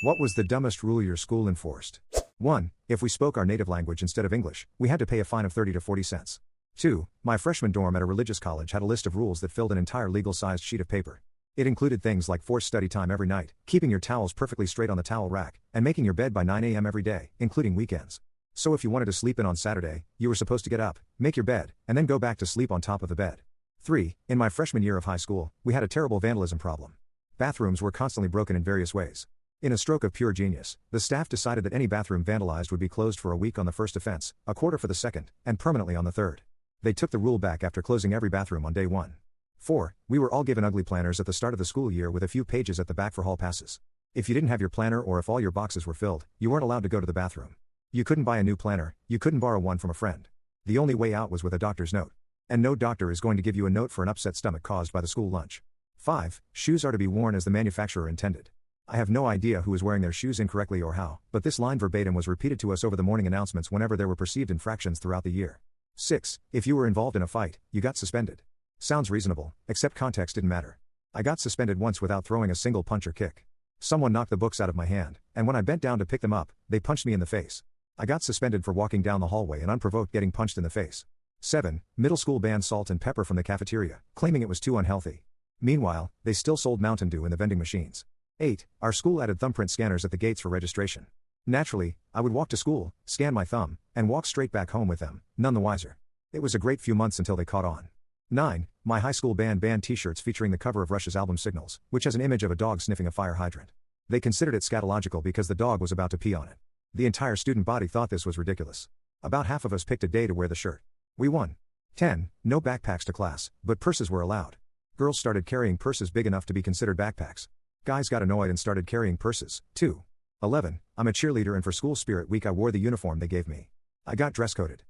What was the dumbest rule your school enforced? 1. If we spoke our native language instead of English, we had to pay a fine of 30 to 40 cents. 2. My freshman dorm at a religious college had a list of rules that filled an entire legal-sized sheet of paper. It included things like forced study time every night, keeping your towels perfectly straight on the towel rack, and making your bed by 9 a.m. every day, including weekends. So if you wanted to sleep in on Saturday, you were supposed to get up, make your bed, and then go back to sleep on top of the bed. 3. In my freshman year of high school, we had a terrible vandalism problem. Bathrooms were constantly broken in various ways. In a stroke of pure genius, the staff decided that any bathroom vandalized would be closed for a week on the first offense, a quarter for the second, and permanently on the third. They took the rule back after closing every bathroom on day 1. 4. We were all given ugly planners at the start of the school year with a few pages at the back for hall passes. If you didn't have your planner or if all your boxes were filled, you weren't allowed to go to the bathroom. You couldn't buy a new planner, you couldn't borrow one from a friend. The only way out was with a doctor's note. And no doctor is going to give you a note for an upset stomach caused by the school lunch. 5. Shoes are to be worn as the manufacturer intended. I have no idea who is wearing their shoes incorrectly or how, but this line verbatim was repeated to us over the morning announcements whenever there were perceived infractions throughout the year. 6. If you were involved in a fight, you got suspended. Sounds reasonable, except context didn't matter. I got suspended once without throwing a single punch or kick. Someone knocked the books out of my hand, and when I bent down to pick them up, they punched me in the face. I got suspended for walking down the hallway and unprovoked getting punched in the face. 7. Middle school banned salt and pepper from the cafeteria, claiming it was too unhealthy. Meanwhile, they still sold Mountain Dew in the vending machines. 8. Our school added thumbprint scanners at the gates for registration. Naturally, I would walk to school, scan my thumb, and walk straight back home with them, none the wiser. It was a great few months until they caught on. 9. My high school band banned t-shirts featuring the cover of Rush's album Signals, which has an image of a dog sniffing a fire hydrant. They considered it scatological because the dog was about to pee on it. The entire student body thought this was ridiculous. About half of us picked a day to wear the shirt. We won. 10. No backpacks to class, but purses were allowed. Girls started carrying purses big enough to be considered backpacks. Guys got annoyed and started carrying purses, too. 11. I'm a cheerleader and for school spirit week I wore the uniform they gave me. I got dress coded.